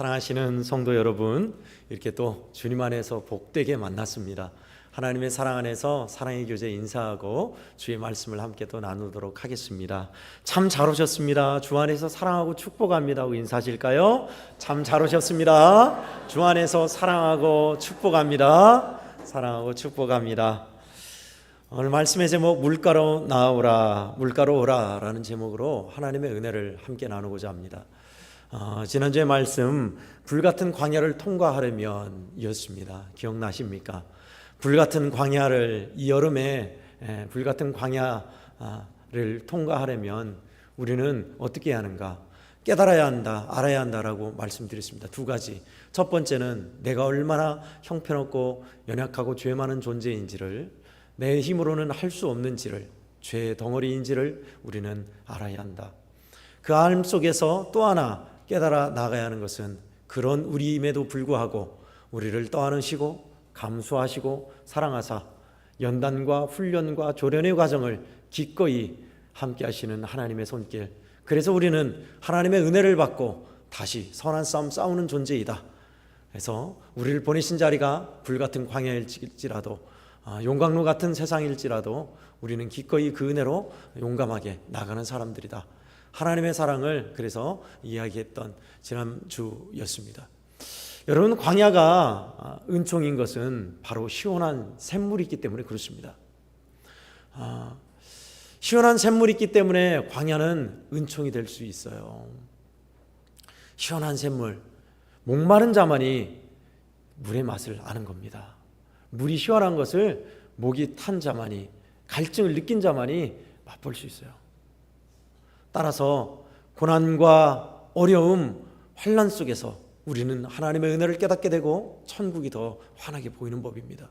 사랑하시는 성도 여러분, 이렇게 또 주님 안에서 복되게 만났습니다. 하나님의 사랑 안에서 사랑의 교제 인사하고 주의 말씀을 함께 또 나누도록 하겠습니다. 참 잘 오셨습니다. 주 안에서 사랑하고 축복합니다 하고 인사하실까요? 참 잘 오셨습니다. 주 안에서 사랑하고 축복합니다. 사랑하고 축복합니다. 오늘 말씀의 제목 물가로 나오라, 물가로 오라 라는 제목으로 하나님의 은혜를 함께 나누고자 합니다. 지난주의 말씀 불같은 광야를 통과하려면 이었습니다. 기억나십니까? 불같은 광야를 이 여름에 불같은 광야를 통과하려면 우리는 어떻게 해야 하는가? 깨달아야 한다, 알아야 한다라고 말씀드렸습니다. 두 가지. 첫 번째는 내가 얼마나 형편없고 연약하고 죄 많은 존재인지를, 내 힘으로는 할 수 없는지를, 죄의 덩어리인지를 우리는 알아야 한다. 그 알 속에서 또 하나 깨달아 나가야 하는 것은 그런 우리임에도 불구하고 우리를 떠안으시고 감수하시고 사랑하사 연단과 훈련과 조련의 과정을 기꺼이 함께 하시는 하나님의 손길, 그래서 우리는 하나님의 은혜를 받고 다시 선한 싸움 싸우는 존재이다. 그래서 우리를 보내신 자리가 불같은 광야일지라도 용광로 같은 세상일지라도 우리는 기꺼이 그 은혜로 용감하게 나가는 사람들이다. 하나님의 사랑을 그래서 이야기했던 지난주였습니다. 여러분, 광야가 은총인 것은 바로 시원한 샘물이 있기 때문에 그렇습니다. 시원한 샘물이 있기 때문에 광야는 은총이 될 수 있어요. 시원한 샘물, 목마른 자만이 물의 맛을 아는 겁니다. 물이 시원한 것을 목이 탄 자만이, 갈증을 느낀 자만이 맛볼 수 있어요. 따라서 고난과 어려움, 환난 속에서 우리는 하나님의 은혜를 깨닫게 되고 천국이 더 환하게 보이는 법입니다.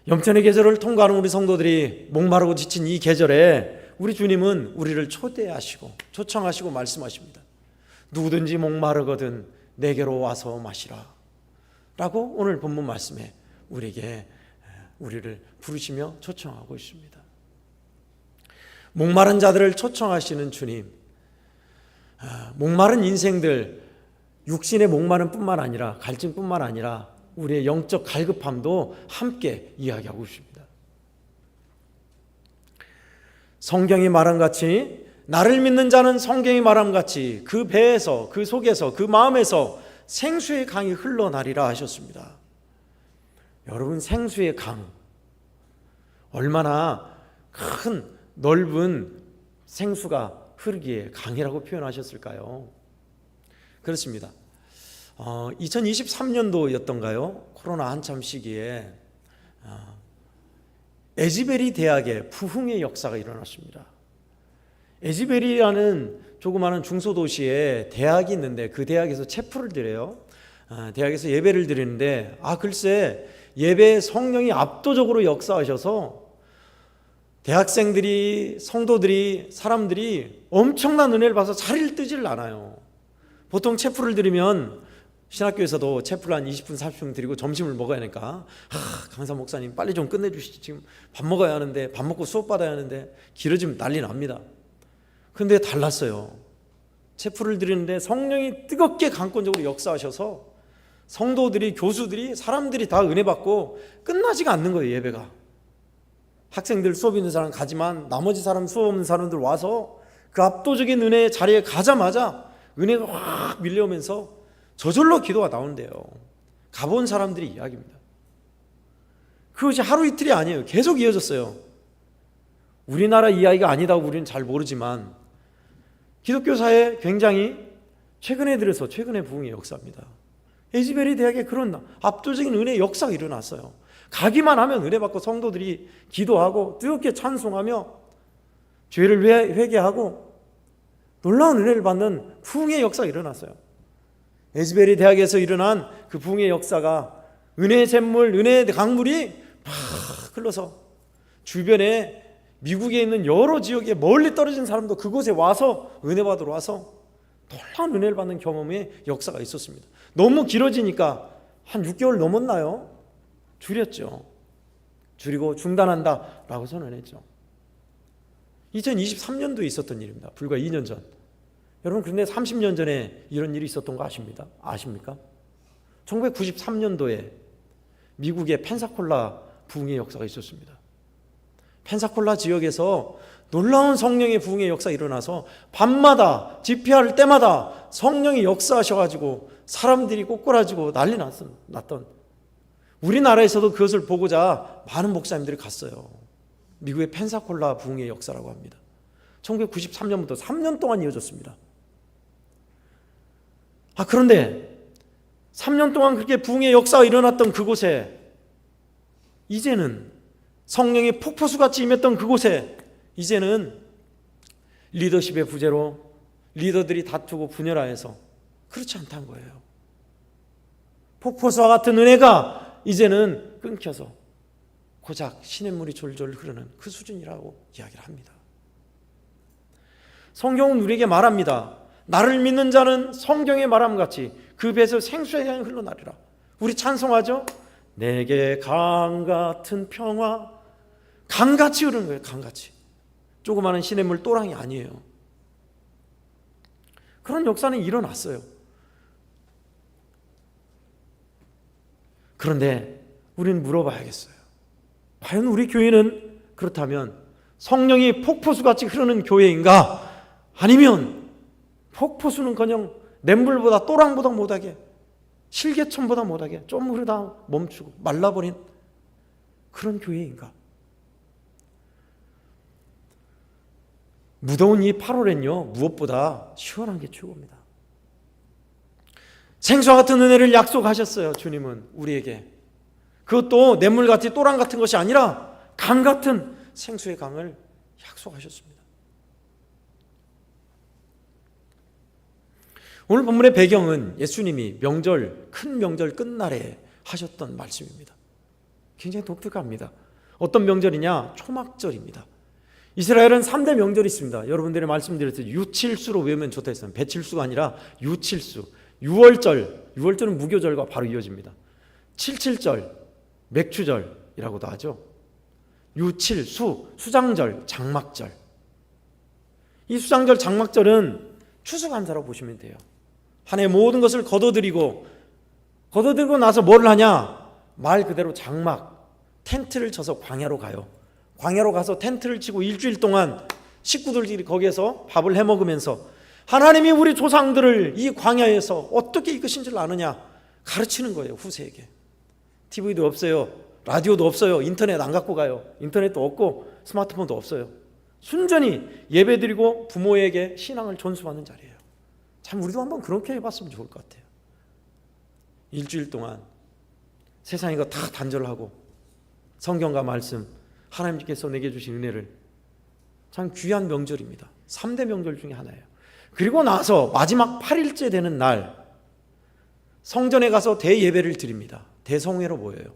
영천의 계절을 통과하는 우리 성도들이 목마르고 지친 이 계절에 우리 주님은 우리를 초대하시고 초청하시고 말씀하십니다. 누구든지 목마르거든 내게로 와서 마시라 라고 오늘 본문 말씀에 우리를 부르시며 초청하고 있습니다. 목마른 자들을 초청하시는 주님, 목마른 인생들, 육신의 목마름 뿐만 아니라 갈증뿐만 아니라 우리의 영적 갈급함도 함께 이야기하고 있습니다. 성경이 말한 같이, 나를 믿는 자는 성경이 말한 같이 그 배에서, 그 속에서, 그 마음에서 생수의 강이 흘러나리라 하셨습니다. 여러분, 생수의 강, 얼마나 큰 넓은 생수가 흐르기에 강이라고 표현하셨을까요? 그렇습니다. 2023년도였던가요? 코로나 한참 시기에 에즈베리 대학에 부흥의 역사가 일어났습니다. 에즈베리라는 조그마한 중소도시에 대학이 있는데 그 대학에서 체프를 드려요. 대학에서 예배를 드리는데 글쎄 예배에 성령이 압도적으로 역사하셔서 대학생들이, 성도들이, 사람들이 엄청난 은혜를 받아서 자리를 뜨질 않아요. 보통 체프를 드리면 신학교에서도 체프를 한 20분, 30분 드리고 점심을 먹어야 하니까 강사 목사님 빨리 좀 끝내주시지, 지금 밥 먹어야 하는데, 밥 먹고 수업 받아야 하는데 길어지면 난리 납니다. 그런데 달랐어요. 체프를 드리는데 성령이 뜨겁게 강권적으로 역사하셔서 성도들이, 교수들이, 사람들이 다 은혜 받고 끝나지가 않는 거예요. 예배가. 학생들 수업 있는 사람 가지만 나머지 사람 수업 없는 사람들 와서 그 압도적인 은혜의 자리에 가자마자 은혜가 확 밀려오면서 저절로 기도가 나온대요. 가본 사람들이 이야기입니다. 그것이 하루 이틀이 아니에요. 계속 이어졌어요. 우리나라 이야기가 아니다고 우리는 잘 모르지만 기독교 사회에 굉장히 최근에 들어서 최근의 부흥의 역사입니다. 에즈베리 대학에 그런 압도적인 은혜의 역사가 일어났어요. 가기만 하면 은혜 받고 성도들이 기도하고 뜨겁게 찬송하며 죄를 회개하고 놀라운 은혜를 받는 부흥의 역사가 일어났어요. 에즈베리 대학에서 일어난 그 부흥의 역사가 은혜의 샘물, 은혜의 강물이 막 흘러서 주변에 미국에 있는 여러 지역에 멀리 떨어진 사람도 그곳에 와서 은혜 받으러 와서 놀라운 은혜를 받는 경험의 역사가 있었습니다. 너무 길어지니까 한 6개월 넘었나요? 줄였죠. 줄이고 중단한다라고 선언했죠. 2023년도에 있었던 일입니다. 불과 2년 전. 여러분, 그런데 30년 전에 이런 일이 있었던 거 아십니까? 1993년도에 미국의 펜사콜라 부흥의 역사가 있었습니다. 펜사콜라 지역에서 놀라운 성령의 부흥의 역사가 일어나서 밤마다 집회할 때마다 성령이 역사하셔가지고 사람들이 꼬꾸라지고 난리 났던, 우리나라에서도 그것을 보고자 많은 목사님들이 갔어요. 미국의 펜사콜라 부흥의 역사라고 합니다. 1993년부터 3년 동안 이어졌습니다. 그런데 3년 동안 그렇게 부흥의 역사가 일어났던 그곳에, 이제는 성령의 폭포수같이 임했던 그곳에 이제는 리더십의 부재로 리더들이 다투고 분열하여서 그렇지 않다는 거예요. 폭포수와 같은 은혜가 이제는 끊겨서 고작 시냇물이 졸졸 흐르는 그 수준이라고 이야기를 합니다. 성경은 우리에게 말합니다. 나를 믿는 자는 성경의 말함같이 그 배에서 생수의 강이 흘러나리라. 우리 찬송하죠? 내게 강 같은 평화, 강같이 흐르는 거예요. 강같이. 조그마한 시냇물 또랑이 아니에요. 그런 역사는 일어났어요. 그런데 우리는 물어봐야겠어요. 과연 우리 교회는 그렇다면 성령이 폭포수같이 흐르는 교회인가? 아니면 폭포수는커녕 냇물보다 또랑보다 못하게, 실개천보다 못하게 좀 흐르다 멈추고 말라버린 그런 교회인가? 무더운 이 8월엔요 무엇보다 시원한 게 최고입니다. 생수와 같은 은혜를 약속하셨어요. 주님은 우리에게. 그것도 냇물같이 또랑 같은 것이 아니라 강 같은 생수의 강을 약속하셨습니다. 오늘 본문의 배경은 예수님이 큰 명절 끝날에 하셨던 말씀입니다. 굉장히 독특합니다. 어떤 명절이냐? 초막절입니다. 이스라엘은 3대 명절이 있습니다. 여러분들이 말씀드렸듯이 유칠수로 외우면 좋다 했어요. 배칠수가 아니라 유칠수. 6월절은 무교절과 바로 이어집니다. 칠칠절, 맥추절이라고도 하죠. 유칠수, 수장절, 장막절. 이 수장절, 장막절은 추수감사라고 보시면 돼요. 한 해 모든 것을 거둬들이고 나서 뭘 하냐? 말 그대로 장막, 텐트를 쳐서 광야로 가요. 광야로 가서 텐트를 치고 일주일 동안 식구들끼리 거기에서 밥을 해 먹으면서 하나님이 우리 조상들을 이 광야에서 어떻게 이끄신 줄 아느냐 가르치는 거예요. 후세에게. TV도 없어요. 라디오도 없어요. 인터넷 안 갖고 가요. 인터넷도 없고 스마트폰도 없어요. 순전히 예배드리고 부모에게 신앙을 전수받는 자리예요. 참 우리도 한번 그렇게 해봤으면 좋을 것 같아요. 일주일 동안 세상에 다 단절하고 성경과 말씀, 하나님께서 내게 주신 은혜를, 참 귀한 명절입니다. 3대 명절 중에 하나예요. 그리고 나서 마지막 8일째 되는 날 성전에 가서 대예배를 드립니다. 대성회로 모여요.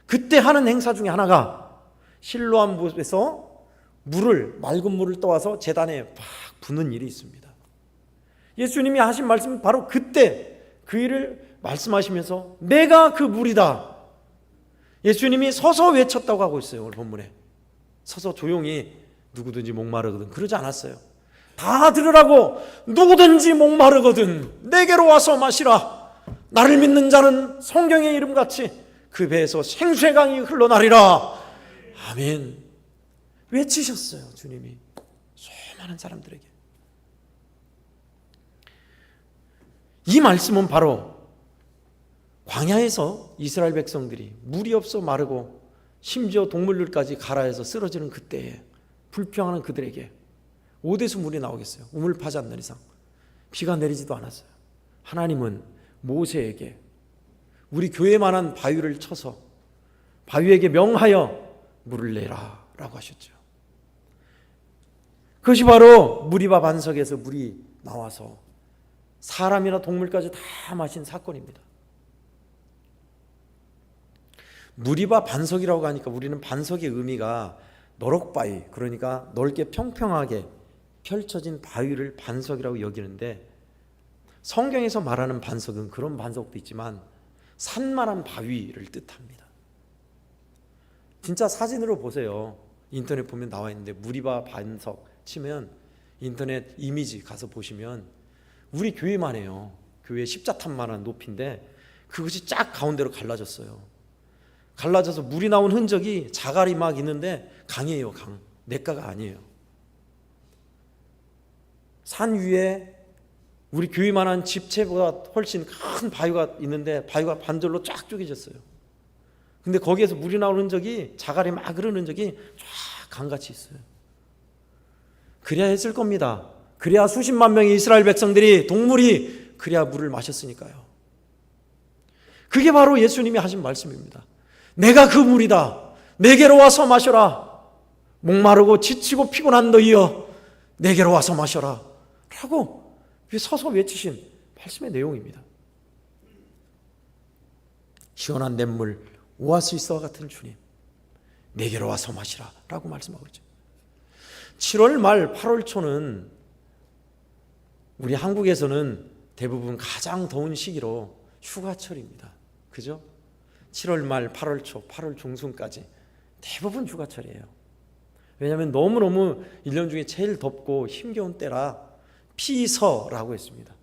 그때 하는 행사 중에 하나가 실로암 붓에서 맑은 물을 떠와서 제단에 막 붓는 일이 있습니다. 예수님이 하신 말씀은 바로 그때 그 일을 말씀하시면서 내가 그 물이다. 예수님이 서서 외쳤다고 하고 있어요. 오늘 본문에. 서서 조용히 누구든지 목마르거든 그러지 않았어요. 다 들으라고. 누구든지 목마르거든 내게로 와서 마시라. 나를 믿는 자는 성경의 이름같이 그 배에서 생수의 강이 흘러나리라. 아멘. 외치셨어요. 주님이 수많은 사람들에게. 이 말씀은 바로 광야에서 이스라엘 백성들이 물이 없어 마르고 심지어 동물들까지 가라해서 쓰러지는 그때에 불평하는 그들에게 어디서 물이 나오겠어요? 우물 파지 않는 이상. 비가 내리지도 않았어요. 하나님은 모세에게 우리 교회만한 바위를 쳐서 바위에게 명하여 물을 내라 라고 하셨죠. 그것이 바로 무리바 반석에서 물이 나와서 사람이나 동물까지 다 마신 사건입니다. 무리바 반석이라고 하니까 우리는 반석의 의미가 너럭바위, 그러니까 넓게 평평하게 펼쳐진 바위를 반석이라고 여기는데, 성경에서 말하는 반석은 그런 반석도 있지만 산만한 바위를 뜻합니다. 진짜 사진으로 보세요. 인터넷 보면 나와 있는데 무리바 반석 치면 인터넷 이미지 가서 보시면 우리 교회만 해요. 교회 십자탄만한 높이인데 그것이 쫙 가운데로 갈라졌어요. 갈라져서 물이 나온 흔적이 자갈이 막 있는데 강이에요. 강. 냇가가 아니에요. 산 위에 우리 교회만한 집채보다 훨씬 큰 바위가 있는데 바위가 반절로 쫙 쪼개졌어요. 근데 거기에서 물이 나오는 흔적이 자갈이 막 흐르는 흔적이 쫙 강같이 있어요. 그래야 했을 겁니다. 그래야 수십만 명의 이스라엘 백성들이 동물이 그래야 물을 마셨으니까요. 그게 바로 예수님이 하신 말씀입니다. 내가 그 물이다. 내게로 와서 마셔라. 목마르고 지치고 피곤한 너희여 내게로 와서 마셔라 라고 서서 외치신 말씀의 내용입니다. 시원한 냇물 오아시스와 같은 주님 내게로 와서 마시라 라고 말씀하고 있죠. 7월 말 8월 초는 우리 한국에서는 대부분 가장 더운 시기로 휴가철입니다. 그죠? 7월 말 8월 초 8월 중순까지 대부분 휴가철이에요. 왜냐하면 너무너무 1년 중에 제일 덥고 힘겨운 때라 피서라고 했습니다.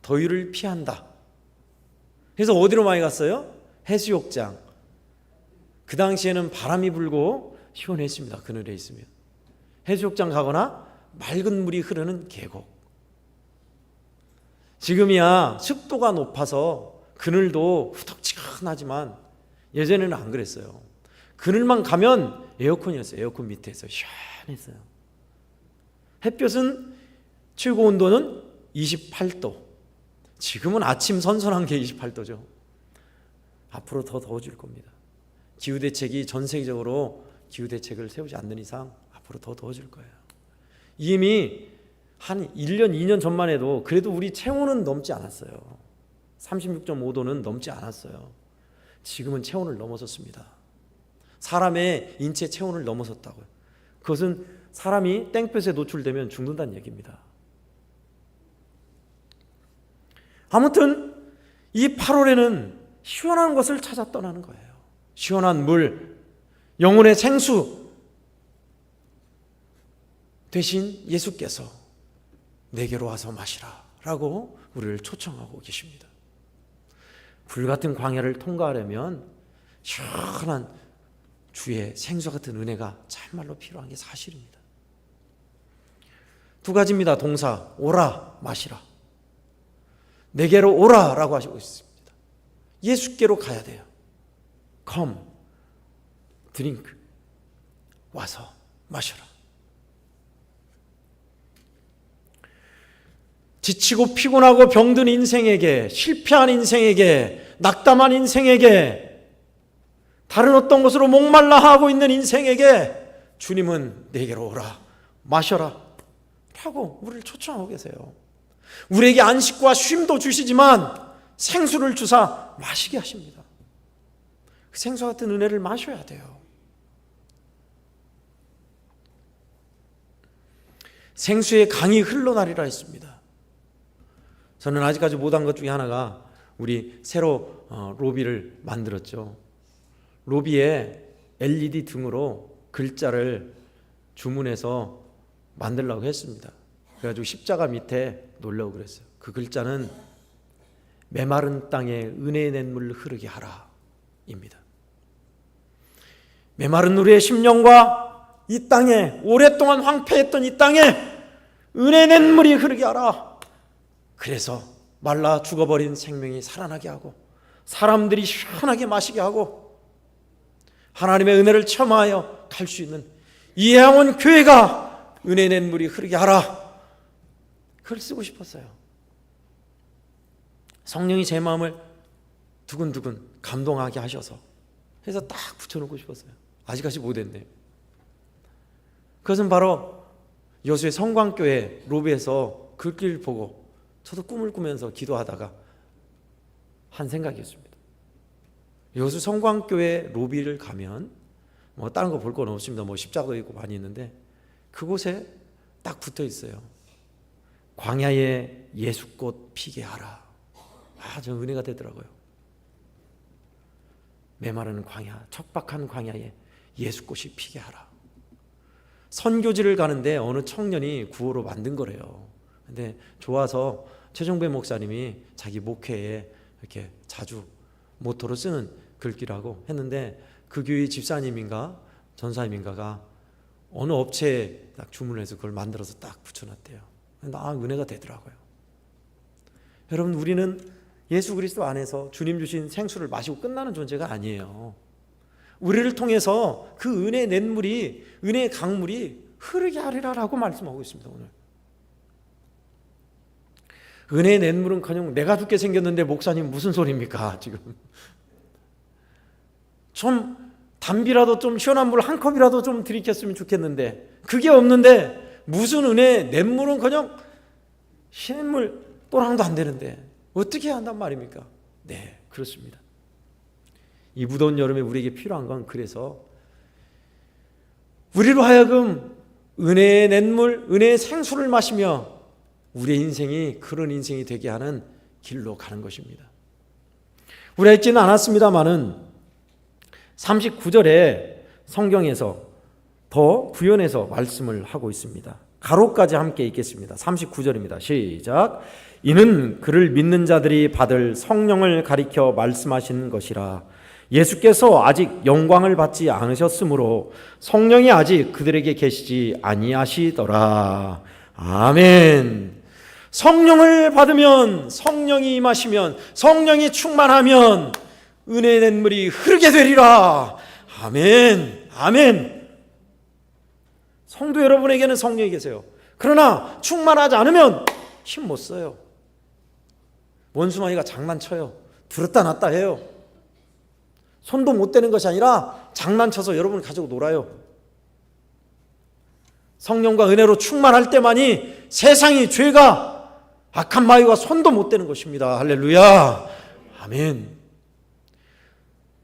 더위를 피한다. 그래서 어디로 많이 갔어요? 해수욕장. 그 당시에는 바람이 불고 시원했습니다. 그늘에 있으면. 해수욕장 가거나 맑은 물이 흐르는 계곡. 지금이야 습도가 높아서 그늘도 후덥지근하지만 예전에는 안 그랬어요. 그늘만 가면 에어컨이었어요. 에어컨 밑에서 시원했어요. 햇볕은 최고 온도는 28도. 지금은 아침 선선한 게 28도죠. 앞으로 더 더워질 겁니다. 기후대책이 전 세계적으로 기후대책을 세우지 않는 이상 앞으로 더 더워질 거예요. 이미 한 1년, 2년 전만 해도 그래도 우리 체온은 넘지 않았어요. 36.5도는 넘지 않았어요. 지금은 체온을 넘어섰습니다. 사람의 인체 체온을 넘어섰다고요. 그것은 사람이 땡볕에 노출되면 죽는다는 얘기입니다. 아무튼 이 8월에는 시원한 것을 찾아 떠나는 거예요. 시원한 물, 영혼의 생수 대신 예수께서 내게로 와서 마시라 라고 우리를 초청하고 계십니다. 불같은 광야를 통과하려면 시원한 주의 생수 같은 은혜가 참말로 필요한 게 사실입니다. 두 가지입니다. 동사 오라 마시라. 내게로 오라 라고 하시고 있습니다. 예수께로 가야 돼요. Come, drink. 와서 마셔라. 지치고 피곤하고 병든 인생에게, 실패한 인생에게, 낙담한 인생에게, 다른 어떤 것으로 목말라 하고 있는 인생에게 주님은 내게로 오라, 마셔라 라고 우리를 초청하고 계세요. 우리에게 안식과 쉼도 주시지만 생수를 주사 마시게 하십니다. 그 생수 같은 은혜를 마셔야 돼요. 생수의 강이 흘러나리라 했습니다. 저는 아직까지 못한 것 중에 하나가 우리 새로 로비를 만들었죠. 로비에 LED 등으로 글자를 주문해서 만들려고 했습니다. 그래가지고 십자가 밑에 놓으려고 그랬어요. 그 글자는 메마른 땅에 은혜의 냇물 흐르게 하라 입니다. 메마른 우리의 심령과 이 땅에 오랫동안 황폐했던 이 땅에 은혜의 냇물이 흐르게 하라. 그래서 말라 죽어버린 생명이 살아나게 하고 사람들이 시원하게 마시게 하고 하나님의 은혜를 체험하여 갈 수 있는 이 영혼 교회가 은혜의 냇물이 흐르게 하라. 그걸 쓰고 싶었어요. 성령이 제 마음을 두근두근 감동하게 하셔서 해서 딱 붙여놓고 싶었어요. 아직까지 못했네요. 그것은 바로 여수의 성광교회 로비에서 글귀를 보고 저도 꿈을 꾸면서 기도하다가 한 생각이었습니다. 여수 성광교회 로비를 가면 뭐 다른 거 볼 건 없습니다. 뭐 십자가도 있고 많이 있는데 그곳에 딱 붙어 있어요. 광야에 예수꽃 피게 하라. 저 은혜가 되더라고요. 메마르는 광야, 척박한 광야에 예수꽃이 피게 하라. 선교지를 가는데 어느 청년이 구호로 만든 거래요. 근데 좋아서 최종배 목사님이 자기 목회에 이렇게 자주 모토로 쓰는 글귀라고 했는데, 그 교회 집사님인가 전사님인가가 어느 업체에 딱 주문해서 그걸 만들어서 딱 붙여놨대요. 은혜가 되더라고요. 여러분, 우리는 예수 그리스도 안에서 주님 주신 생수를 마시고 끝나는 존재가 아니에요. 우리를 통해서 그 은혜의 냇물이, 은혜의 강물이 흐르게 하리라라고 말씀하고 있습니다. 오늘 은혜의 냇물은커녕 내가 죽게 생겼는데 목사님 무슨 소리입니까? 지금 좀 담비라도 좀 시원한 물 한 컵이라도 좀 들이켰으면 좋겠는데 그게 없는데 무슨 은혜의 냇물은커녕 시냇물 또랑도 안 되는데 어떻게 해야 한단 말입니까? 네, 그렇습니다. 이 무더운 여름에 우리에게 필요한 건 그래서 우리로 하여금 은혜의 냇물, 은혜의 생수를 마시며 우리의 인생이 그런 인생이 되게 하는 길로 가는 것입니다. 우리가 읽지는 않았습니다마는 39절에 성경에서 더 구현해서 말씀을 하고 있습니다. 가로까지 함께 읽겠습니다. 39절입니다. 시작. 이는 그를 믿는 자들이 받을 성령을 가리켜 말씀하시는 것이라. 예수께서 아직 영광을 받지 않으셨으므로 성령이 아직 그들에게 계시지 아니하시더라. 아멘. 성령을 받으면, 성령이 임하시면, 성령이 충만하면 은혜의 냇물이 흐르게 되리라. 아멘. 아멘. 성도 여러분에게는 성령이 계세요. 그러나 충만하지 않으면 힘 못 써요. 원수마귀가 장난쳐요. 들었다 놨다 해요. 손도 못 대는 것이 아니라 장난쳐서 여러분을 가지고 놀아요. 성령과 은혜로 충만할 때만이 세상이, 죄가, 악한 마귀가 손도 못 대는 것입니다. 할렐루야. 아멘.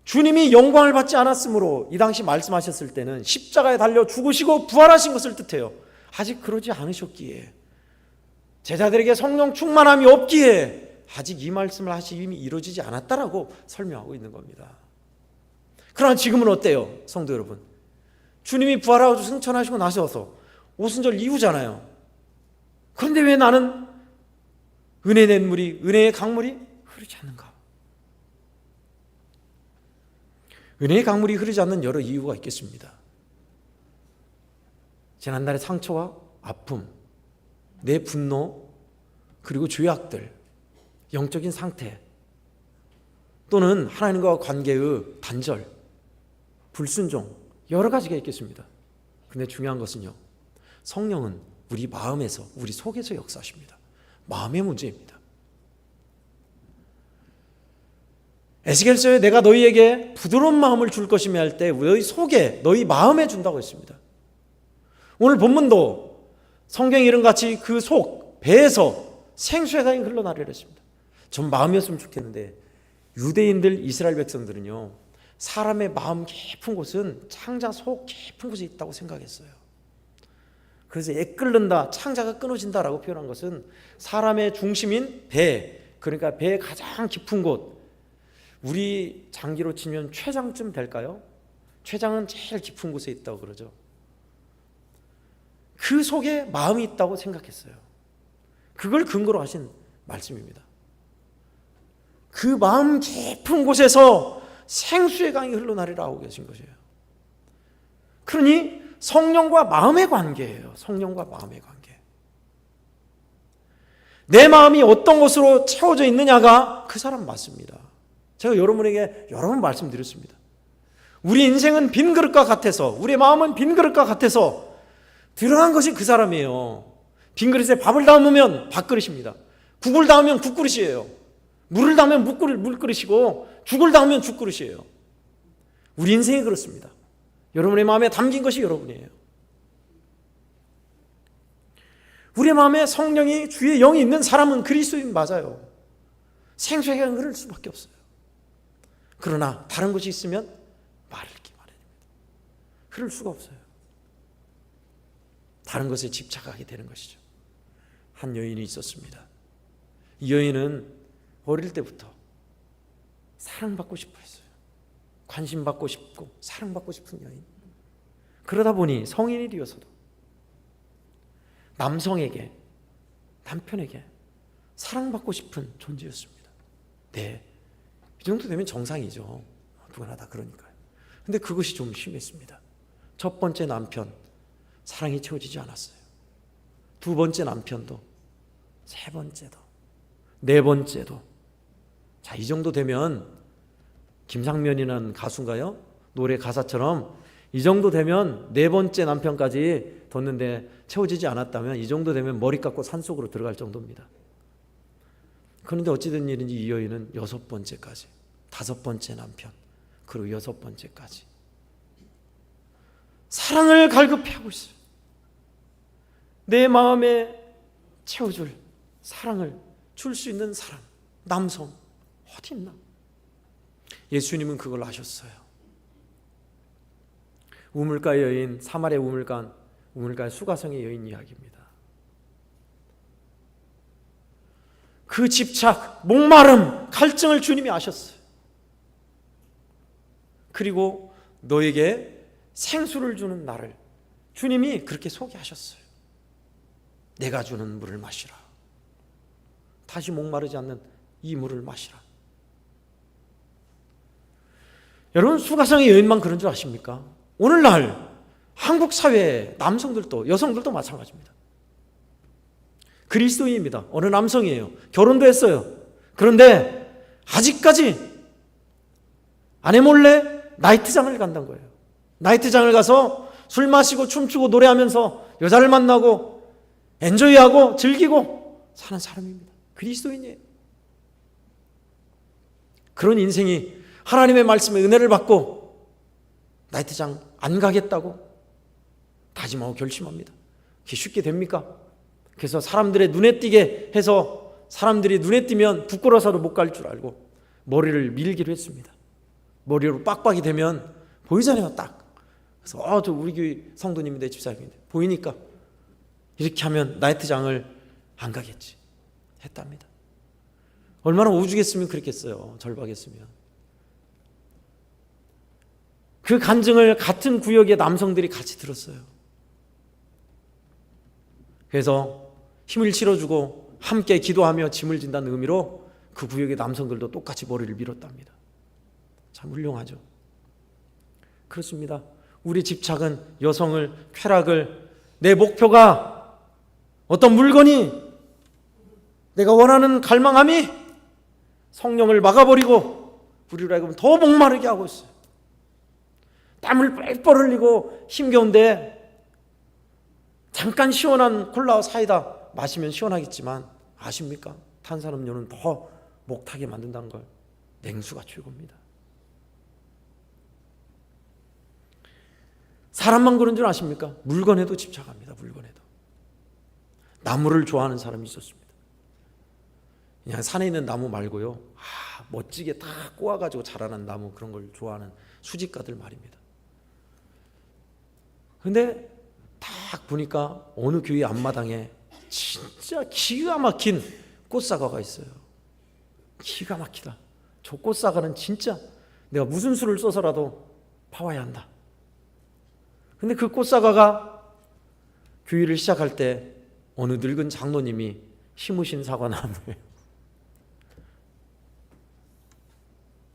주님이 영광을 받지 않았으므로 이 당시 말씀하셨을 때는 십자가에 달려 죽으시고 부활하신 것을 뜻해요. 아직 그러지 않으셨기에, 제자들에게 성령 충만함이 없기에 아직 이 말씀을 하심이 이루어지지 않았다라고 설명하고 있는 겁니다. 그러나 지금은 어때요? 성도 여러분, 주님이 부활하고 승천하시고 나셔서 오순절 이후잖아요. 그런데 왜 나는 은혜의 냇물이, 은혜의 강물이 흐르지 않는가? 은혜의 강물이 흐르지 않는 여러 이유가 있겠습니다. 지난날의 상처와 아픔, 내 분노, 그리고 죄악들, 영적인 상태, 또는 하나님과 관계의 단절, 불순종, 여러 가지가 있겠습니다. 그런데 중요한 것은요, 성령은 우리 마음에서, 우리 속에서 역사하십니다. 마음의 문제입니다. 에스겔서에 내가 너희에게 부드러운 마음을 줄 것이며 할 때 너희 속에, 너희 마음에 준다고 했습니다. 오늘 본문도 성경 이름같이 그 속, 배에서 생수의 강이 흘러나리라 했습니다. 전 마음이었으면 좋겠는데 유대인들, 이스라엘 백성들은요, 사람의 마음 깊은 곳은 창자 속 깊은 곳에 있다고 생각했어요. 그래서 애 끓는다, 창자가 끊어진다라고 표현한 것은 사람의 중심인 배, 그러니까 배의 가장 깊은 곳, 우리 장기로 치면 췌장쯤 될까요? 췌장은 제일 깊은 곳에 있다고 그러죠. 그 속에 마음이 있다고 생각했어요. 그걸 근거로 하신 말씀입니다. 그 마음 깊은 곳에서 생수의 강이 흘러나리라 하고 계신 것이에요. 그러니 성령과 마음의 관계예요. 성령과 마음의 관계. 내 마음이 어떤 것으로 채워져 있느냐가 그 사람 맞습니다. 제가 여러분에게 여러 번 말씀드렸습니다. 우리 인생은 빈 그릇과 같아서, 우리 마음은 빈 그릇과 같아서 드러난 것이 그 사람이에요. 빈 그릇에 밥을 담으면 밥그릇입니다. 국을 담으면 국그릇이에요. 물을 담으면 물그릇이고 죽을 담으면 죽그릇이에요. 우리 인생이 그렇습니다. 여러분의 마음에 담긴 것이 여러분이에요. 우리의 마음에 성령이, 주의 영이 있는 사람은 그리스도인 맞아요. 생수의 강이 흐를 수밖에 없어요. 그러나 다른 것이 있으면 마르기 마련입니다. 흐를 수가 없어요. 다른 것에 집착하게 되는 것이죠. 한 여인이 있었습니다. 이 여인은 어릴 때부터 사랑받고 싶어 했어요. 관심받고 싶고 사랑받고 싶은 여인. 그러다 보니 성인이 되어서도 남편에게 사랑받고 싶은 존재였습니다. 네, 이 정도 되면 정상이죠. 누구나 다 그러니까요. 근데 그것이 좀 심했습니다. 첫 번째 남편, 사랑이 채워지지 않았어요. 두 번째 남편도, 세 번째도, 네 번째도. 자, 이 정도 되면 김상면이라는 가수인가요? 노래 가사처럼 이 정도 되면 네 번째 남편까지 뒀는데 채워지지 않았다면 이 정도 되면 머리 깎고 산속으로 들어갈 정도입니다. 그런데 어찌된 일인지 이 여인은 여섯 번째까지, 다섯 번째 남편, 그리고 여섯 번째까지 사랑을 갈급해하고 있어요. 내 마음에 채워줄 사랑을 줄 수 있는 사람, 남성 어디 있나? 예수님은 그걸 아셨어요. 우물가의 여인, 사마리아 우물가의 수가성의 여인 이야기입니다. 그 집착, 목마름, 갈증을 주님이 아셨어요. 그리고 너에게 생수를 주는 나를 주님이 그렇게 소개하셨어요. 내가 주는 물을 마시라. 다시 목마르지 않는 이 물을 마시라. 여러분, 수가성의 여인만 그런 줄 아십니까? 오늘날 한국 사회 남성들도 여성들도 마찬가지입니다. 그리스도인입니다. 어느 남성이에요. 결혼도 했어요. 그런데 아직까지 아내 몰래 나이트장을 간다는 거예요. 나이트장을 가서 술 마시고 춤추고 노래하면서 여자를 만나고 엔조이하고 즐기고 사는 사람입니다. 그리스도인이에요. 그런 인생이 하나님의 말씀에 은혜를 받고 나이트장 안 가겠다고 다짐하고 결심합니다. 그게 쉽게 됩니까? 그래서 사람들의 눈에 띄게 해서 사람들이 눈에 띄면 부끄러워서도 못 갈 줄 알고 머리를 밀기로 했습니다. 머리로 빡빡이 되면 보이잖아요, 딱. 그래서 저 우리 교회 성도님인데 집사님인데 보이니까 이렇게 하면 나이트장을 안 가겠지 했답니다. 얼마나 오죽했으면 그랬겠어요. 절박했으면. 그 간증을 같은 구역의 남성들이 같이 들었어요. 그래서 힘을 실어주고 함께 기도하며 짐을 진다는 의미로 그 구역의 남성들도 똑같이 머리를 밀었답니다. 참 훌륭하죠. 그렇습니다. 우리 집착은 여성을, 쾌락을, 내 목표가 어떤 물건이 내가 원하는 갈망함이 성령을 막아버리고 우리로 하여금 더 목마르게 하고 있어요. 땀을 뻘뻘 흘리고 힘겨운데 잠깐 시원한 콜라 사이다 마시면 시원하겠지만 아십니까? 탄산음료는 더 목타게 만든다는 걸. 냉수가 최고입니다. 사람만 그런 줄 아십니까? 물건에도 집착합니다. 물건에도. 나무를 좋아하는 사람이 있었습니다. 그냥 산에 있는 나무 말고요, 멋지게 다 꼬아가지고 자라는 나무, 그런 걸 좋아하는 수집가들 말입니다. 근데 딱 보니까 어느 교회 앞마당에 진짜 기가 막힌 꽃사과가 있어요. 기가 막히다. 저 꽃사과는 진짜 내가 무슨 수를 써서라도 파와야 한다. 근데 그 꽃사과가 교회를 시작할 때 어느 늙은 장로님이 심으신 사과나무예요.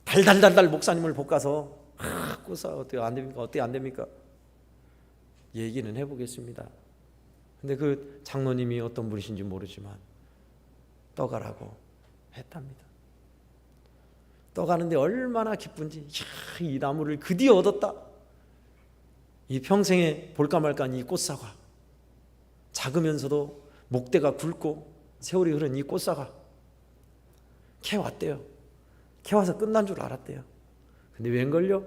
달달달달 목사님을 볶아서 꽃사과 어때요? 안 됩니까? 어때요? 안 됩니까? 얘기는 해보겠습니다. 근데 그 장로님이 어떤 분이신지 모르지만 떠가라고 했답니다. 떠가는데 얼마나 기쁜지, 이 나무를 드디어 얻었다. 이 평생에 볼까 말까한 이 꽃사과, 작으면서도 목대가 굵고 세월이 흐른 이 꽃사과 캐왔대요. 캐와서 끝난 줄 알았대요. 근데 웬걸요?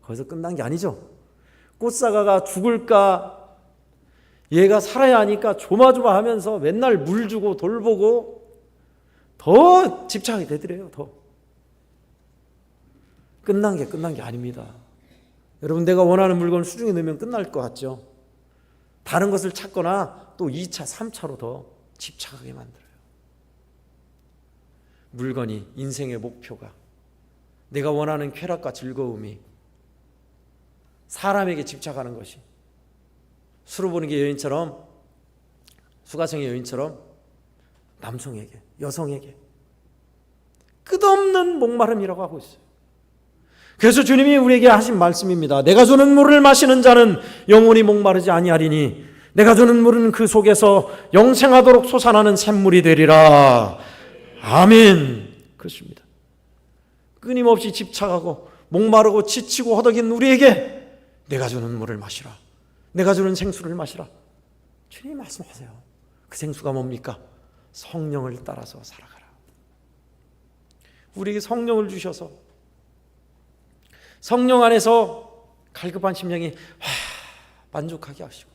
거기서 끝난 게 아니죠. 꽃사과가 죽을까, 얘가 살아야 하니까 조마조마하면서 맨날 물 주고 돌보고 더 집착이 되더래요. 더 끝난 게 아닙니다. 여러분, 내가 원하는 물건을 수중에 넣으면 끝날 것 같죠? 다른 것을 찾거나 또 2차, 3차로 더 집착하게 만들어요. 물건이, 인생의 목표가, 내가 원하는 쾌락과 즐거움이 사람에게 집착하는 것이, 수로보는 게 여인처럼, 수가성의 여인처럼 남성에게, 여성에게 끝없는 목마름이라고 하고 있어요. 그래서 주님이 우리에게 하신 말씀입니다. 내가 주는 물을 마시는 자는 영원히 목마르지 아니하리니 내가 주는 물은 그 속에서 영생하도록 솟아나는 샘물이 되리라. 아멘. 그렇습니다. 끊임없이 집착하고 목마르고 지치고 허덕인 우리에게 내가 주는 물을 마시라. 내가 주는 생수를 마시라. 주님이 말씀하세요. 그 생수가 뭡니까? 성령을 따라서 살아가라. 우리에게 성령을 주셔서 성령 안에서 갈급한 심령이 만족하게 하시고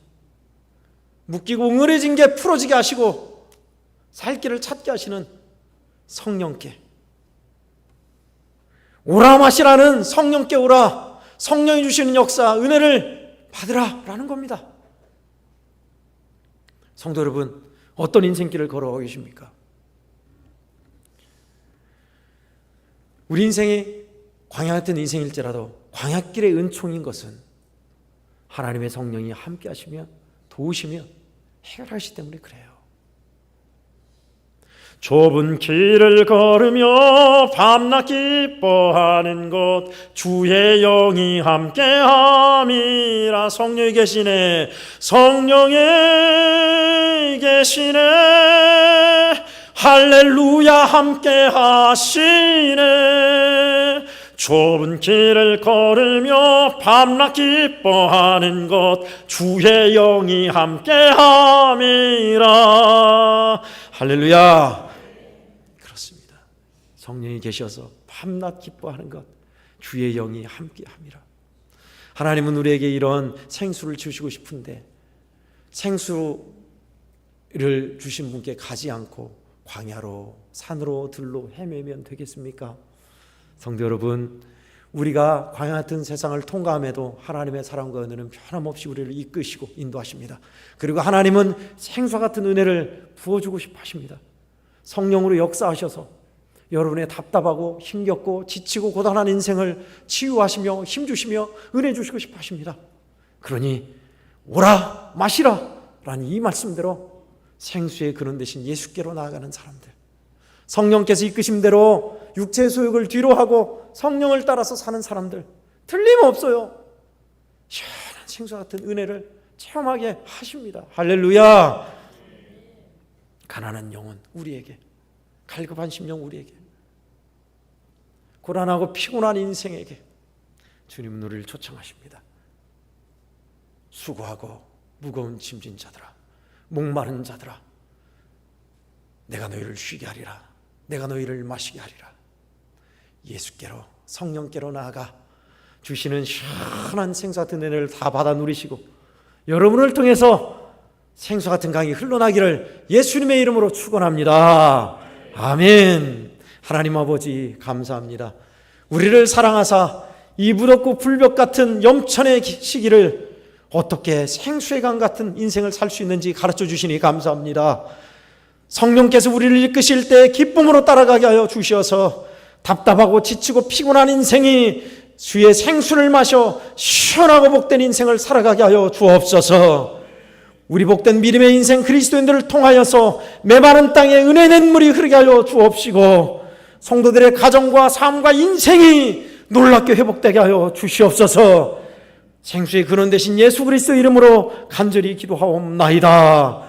묶이고 응어려진 게 풀어지게 하시고 살 길을 찾게 하시는 성령께 오라 마시라는 성령께 오라. 성령이 주시는 역사, 은혜를 받으라 라는 겁니다. 성도 여러분, 어떤 인생길을 걸어가고 계십니까? 우리 인생이 광야 같은 인생일지라도 광야길의 은총인 것은 하나님의 성령이 함께 하시며 도우시며 해결하시기 때문에 그래요. 좁은 길을 걸으며 밤낮 기뻐하는 것 주의 영이 함께함이라. 성령이 계시네. 성령이 계시네. 할렐루야 함께하시네. 좁은 길을 걸으며 밤낮 기뻐하는 것 주의 영이 함께함이라. 할렐루야. 그렇습니다. 성령이 계셔서 밤낮 기뻐하는 것 주의 영이 함께함이라. 하나님은 우리에게 이런 생수를 주시고 싶은데 생수를 주신 분께 가지 않고 광야로 산으로 들로 헤매면 되겠습니까? 성도 여러분, 우리가 광야 같은 세상을 통과함에도 하나님의 사랑과 은혜는 변함없이 우리를 이끄시고 인도하십니다. 그리고 하나님은 생수와 같은 은혜를 부어주고 싶어 하십니다. 성령으로 역사하셔서 여러분의 답답하고 힘겹고 지치고 고단한 인생을 치유하시며 힘주시며 은혜 주시고 싶어 하십니다. 그러니 오라 마시라 라는 이 말씀대로 생수의 근원 되신 예수께로 나아가는 사람들, 성령께서 이끄신 대로 육체의 소욕을 뒤로 하고 성령을 따라서 사는 사람들 틀림없어요. 시원한 생수 같은 은혜를 체험하게 하십니다. 할렐루야. 가난한 영혼 우리에게, 갈급한 심령 우리에게, 고단하고 피곤한 인생에게 주님은 우리를 초청하십니다. 수고하고 무거운 짐진 자들아, 목마른 자들아, 내가 너희를 쉬게 하리라. 내가 너희를 마시게 하리라. 예수께로, 성령께로 나아가 주시는 시원한 생수 같은 은혜를 다 받아 누리시고 여러분을 통해서 생수 같은 강이 흘러나기를 예수님의 이름으로 축원합니다. 아멘. 하나님 아버지 감사합니다. 우리를 사랑하사 이 무덥고 불벽 같은 염천의 시기를 어떻게 생수의 강 같은 인생을 살 수 있는지 가르쳐 주시니 감사합니다. 성령께서 우리를 이끄실 때 기쁨으로 따라가게 하여 주셔서 답답하고 지치고 피곤한 인생이 주의 생수를 마셔 시원하고 복된 인생을 살아가게 하여 주옵소서. 우리 복된 믿음의 인생 그리스도인들을 통하여서 메마른 땅에 은혜 낸 물이 흐르게 하여 주옵시고 성도들의 가정과 삶과 인생이 놀랍게 회복되게 하여 주시옵소서. 생수의 근원 되신 예수 그리스도 이름으로 간절히 기도하옵나이다.